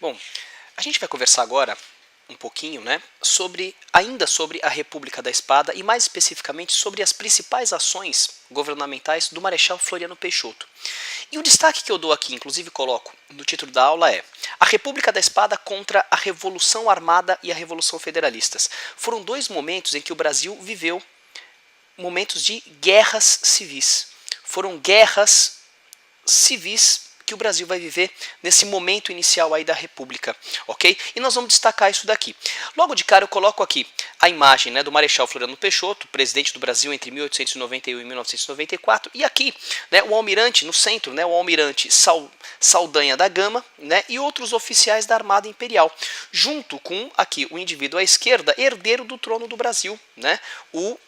Bom, a gente vai conversar agora um pouquinho, né, ainda sobre a República da Espada e mais especificamente sobre as principais ações governamentais do Marechal Floriano Peixoto. E o destaque que eu dou aqui, inclusive coloco no título da aula, é a República da Espada contra a Revolução Armada e a Revolução Federalistas. Foram dois momentos em que o Brasil viveu momentos de guerras civis. Foram guerras civis que o Brasil vai viver nesse momento inicial aí da República, ok? E nós vamos destacar isso daqui. Logo de cara eu coloco aqui a imagem, né, do Marechal Floriano Peixoto, presidente do Brasil entre 1891 e 1994, e aqui, né, o almirante no centro, né, o almirante Saldanha da Gama, né, e outros oficiais da Armada Imperial, junto com aqui o indivíduo à esquerda, herdeiro do trono do Brasil, né, o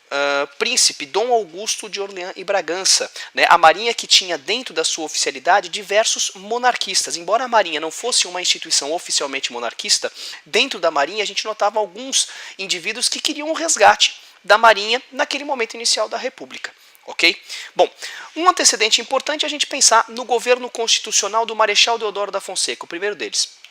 príncipe Dom Augusto de Orleans e Bragança, né, a Marinha que tinha dentro da sua oficialidade diversos monarquistas. Embora a Marinha não fosse uma instituição oficialmente monarquista, dentro da Marinha a gente notava alguns indivíduos que queriam o resgate da Marinha naquele momento inicial da República. Ok? Bom, um antecedente importante é a gente pensar no governo constitucional do Marechal Deodoro da Fonseca, o primeiro deles.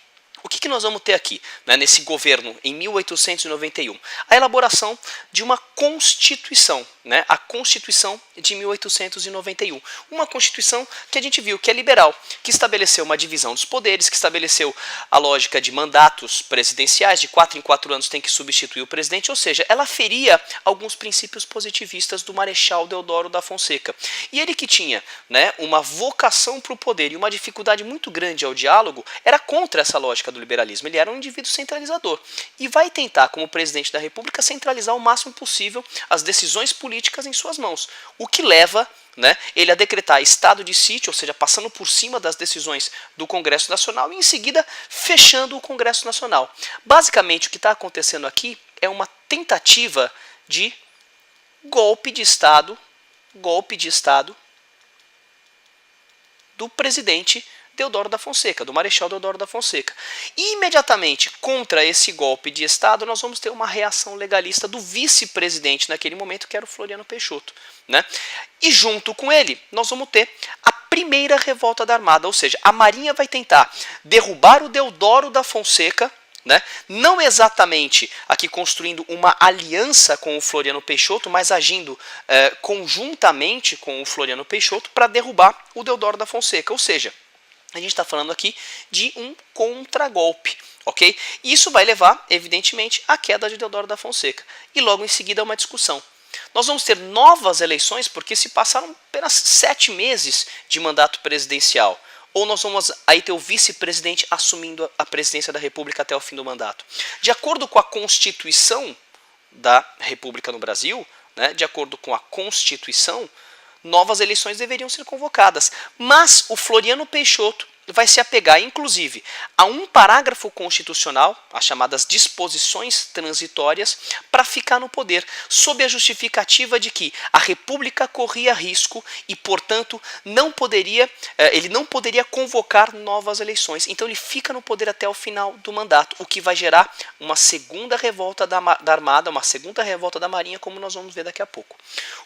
O que nós vamos ter aqui, né, nesse governo em 1891? A elaboração de uma Constituição, né, a Constituição de 1891. Uma Constituição que a gente viu que é liberal, que estabeleceu uma divisão dos poderes, que estabeleceu a lógica de mandatos presidenciais, de 4 em 4 anos tem que substituir o presidente, ou seja, ela feria alguns princípios positivistas do Marechal Deodoro da Fonseca. E ele que tinha, né, uma vocação para o poder e uma dificuldade muito grande ao diálogo, era contra essa lógica do liberalismo. Ele era um indivíduo centralizador e vai tentar, como presidente da República, centralizar o máximo possível as decisões políticas em suas mãos, o que leva, né, ele a decretar estado de sítio, ou seja, passando por cima das decisões do Congresso Nacional e em seguida fechando o Congresso Nacional. Basicamente o que está acontecendo aqui é uma tentativa de golpe de Estado do presidente Deodoro da Fonseca, do Marechal Deodoro da Fonseca. E imediatamente contra esse golpe de Estado nós vamos ter uma reação legalista do vice-presidente naquele momento, que era o Floriano Peixoto, né? E junto com ele nós vamos ter a primeira revolta da Armada, ou seja, a Marinha vai tentar derrubar o Deodoro da Fonseca, né? Não exatamente aqui construindo uma aliança com o Floriano Peixoto, mas agindo conjuntamente com o Floriano Peixoto para derrubar o Deodoro da Fonseca, ou seja, a gente está falando aqui de um contragolpe, ok? Isso vai levar, evidentemente, à queda de Deodoro da Fonseca. E logo em seguida uma discussão. Nós vamos ter novas eleições porque se passaram apenas 7 meses de mandato presidencial. Ou nós vamos aí ter o vice-presidente assumindo a presidência da República até o fim do mandato. De acordo com a Constituição da República no Brasil, né, de acordo com a Constituição, novas eleições deveriam ser convocadas. Mas o Floriano Peixoto vai se apegar, inclusive, a um parágrafo constitucional, as chamadas disposições transitórias, para ficar no poder, sob a justificativa de que a República corria risco e, portanto, ele não poderia convocar novas eleições. Então ele fica no poder até o final do mandato, o que vai gerar uma segunda revolta da Armada, uma segunda revolta da Marinha, como nós vamos ver daqui a pouco.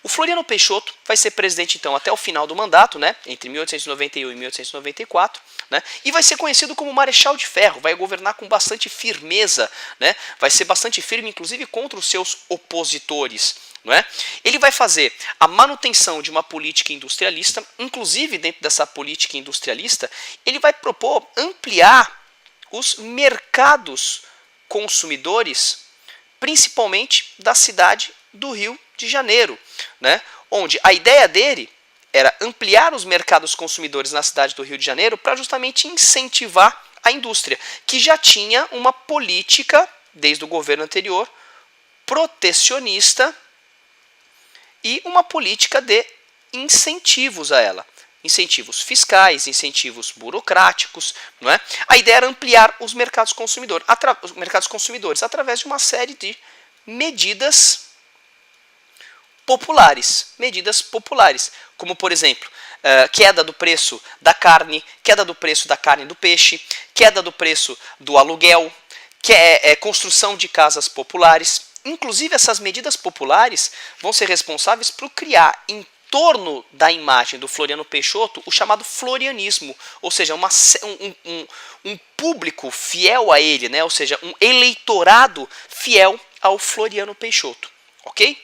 O Floriano Peixoto vai ser presidente, então, até o final do mandato, né, entre 1891 e 1894, né, e vai ser conhecido como Marechal de Ferro, vai governar com bastante firmeza, né, vai ser bastante firme, inclusive, contra os seus opositores. Não é? Ele vai fazer a manutenção de uma política industrialista, inclusive dentro dessa política industrialista, ele vai propor ampliar os mercados consumidores, principalmente da cidade do Rio de Janeiro, né, onde a ideia dele era ampliar os mercados consumidores na cidade do Rio de Janeiro para justamente incentivar a indústria, que já tinha uma política, desde o governo anterior, protecionista e uma política de incentivos a ela. Incentivos fiscais, incentivos burocráticos. Não é? A ideia era ampliar os mercados consumidores através de uma série de medidas populares, como por exemplo, queda do preço da carne do peixe, queda do preço do aluguel, construção de casas populares. Inclusive essas medidas populares vão ser responsáveis por criar em torno da imagem do Floriano Peixoto o chamado florianismo, ou seja, um público fiel a ele, né? Ou seja, um eleitorado fiel ao Floriano Peixoto, ok?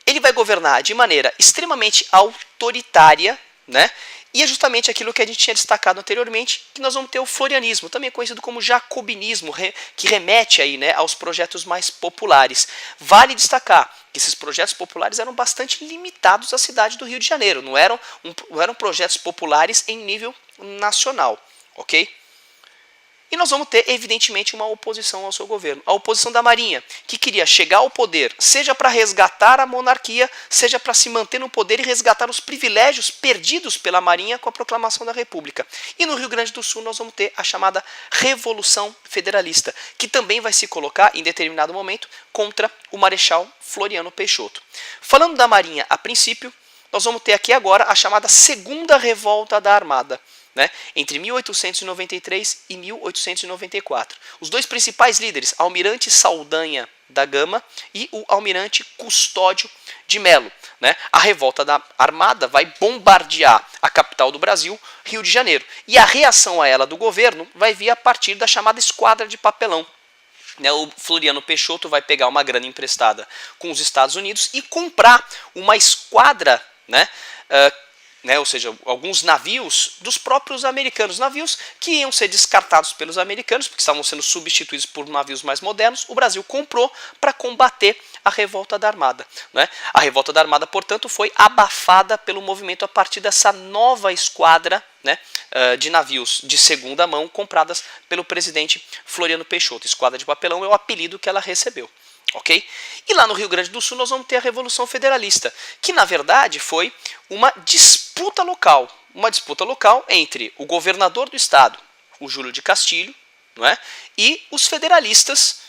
Ele vai governar de maneira extremamente autoritária, né? E é justamente aquilo que a gente tinha destacado anteriormente, que nós vamos ter o florianismo, também conhecido como jacobinismo, que remete aí, né, aos projetos mais populares. Vale destacar que esses projetos populares eram bastante limitados à cidade do Rio de Janeiro, não eram projetos populares em nível nacional, ok? E nós vamos ter, evidentemente, uma oposição ao seu governo. A oposição da Marinha, que queria chegar ao poder, seja para resgatar a monarquia, seja para se manter no poder e resgatar os privilégios perdidos pela Marinha com a proclamação da República. E no Rio Grande do Sul nós vamos ter a chamada Revolução Federalista, que também vai se colocar, em determinado momento, contra o Marechal Floriano Peixoto. Falando da Marinha, a princípio, nós vamos ter aqui agora a chamada Segunda Revolta da Armada, né, entre 1893 e 1894. Os dois principais líderes, Almirante Saldanha da Gama e o Almirante Custódio de Melo. Né? A revolta da Armada vai bombardear a capital do Brasil, Rio de Janeiro. E a reação a ela do governo vai vir a partir da chamada Esquadra de Papelão. O Floriano Peixoto vai pegar uma grana emprestada com os Estados Unidos e comprar uma esquadra, ou seja, alguns navios dos próprios americanos, navios que iam ser descartados pelos americanos, porque estavam sendo substituídos por navios mais modernos. O Brasil comprou para combater a revolta da Armada. Né? A revolta da Armada, portanto, foi abafada pelo movimento a partir dessa nova esquadra, né, de navios de segunda mão compradas pelo presidente Floriano Peixoto. Esquadra de Papelão é o apelido que ela recebeu. Okay? E lá no Rio Grande do Sul nós vamos ter a Revolução Federalista, que na verdade foi uma disputa local entre o governador do estado, o Júlio de Castilho, não é? E os federalistas,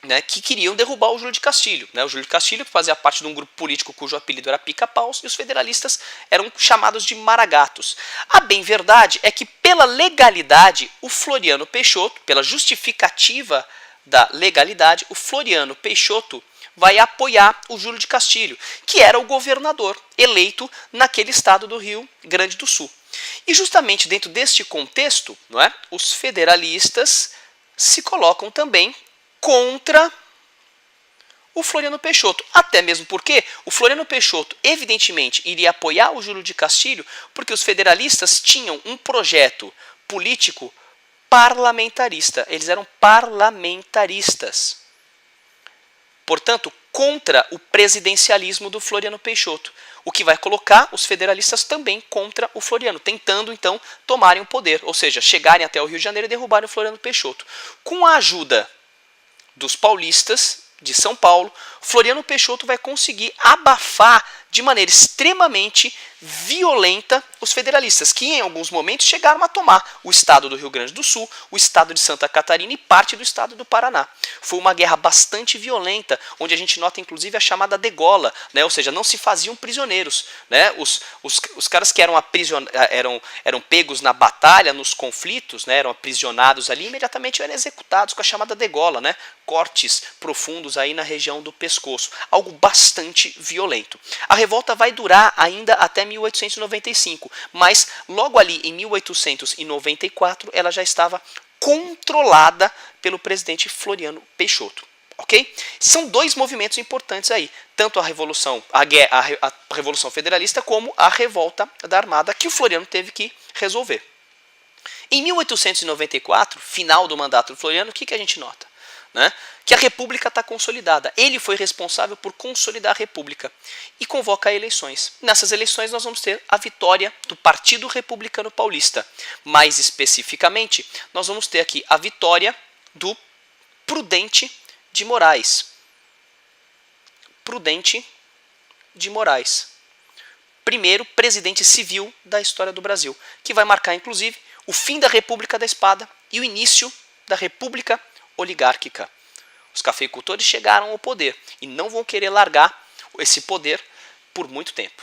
né, que queriam derrubar o Júlio de Castilho. Né? O Júlio de Castilho fazia parte de um grupo político cujo apelido era Pica-Paus, e os federalistas eram chamados de Maragatos. A bem verdade é que pela legalidade, o Floriano Peixoto, pela justificativa da legalidade, o Floriano Peixoto vai apoiar o Júlio de Castilho, que era o governador eleito naquele estado do Rio Grande do Sul. E justamente dentro deste contexto, não é, os federalistas se colocam também contra o Floriano Peixoto. Até mesmo porque o Floriano Peixoto, evidentemente, iria apoiar o Júlio de Castilho, porque os federalistas tinham um projeto político parlamentarista. Eles eram parlamentaristas. Portanto, contra o presidencialismo do Floriano Peixoto, o que vai colocar os federalistas também contra o Floriano, tentando então tomarem o poder, ou seja, chegarem até o Rio de Janeiro e derrubarem o Floriano Peixoto. Com a ajuda dos paulistas de São Paulo, Floriano Peixoto vai conseguir abafar de maneira extremamente violenta os federalistas, que em alguns momentos chegaram a tomar o estado do Rio Grande do Sul, o estado de Santa Catarina e parte do estado do Paraná. Foi uma guerra bastante violenta, onde a gente nota inclusive a chamada degola, né? Ou seja, não se faziam prisioneiros. Né? Os caras que eram pegos na batalha, nos conflitos, né? Eram aprisionados ali, imediatamente eram executados com a chamada degola, né? Cortes profundos aí na região do pescoço, algo bastante violento. A revolta vai durar ainda até 1895, mas logo ali em 1894 ela já estava controlada pelo presidente Floriano Peixoto. Okay? São dois movimentos importantes aí, tanto a Revolução Federalista como a Revolta da Armada, que o Floriano teve que resolver. Em 1894, final do mandato do Floriano, o que a gente nota? Né? Que a República está consolidada. Ele foi responsável por consolidar a República e convoca eleições. Nessas eleições nós vamos ter a vitória do Partido Republicano Paulista. Mais especificamente, nós vamos ter aqui a vitória do Prudente de Moraes. Prudente de Moraes. Primeiro presidente civil da história do Brasil, que vai marcar inclusive o fim da República da Espada e o início da República Oligárquica. Os cafeicultores chegaram ao poder e não vão querer largar esse poder por muito tempo.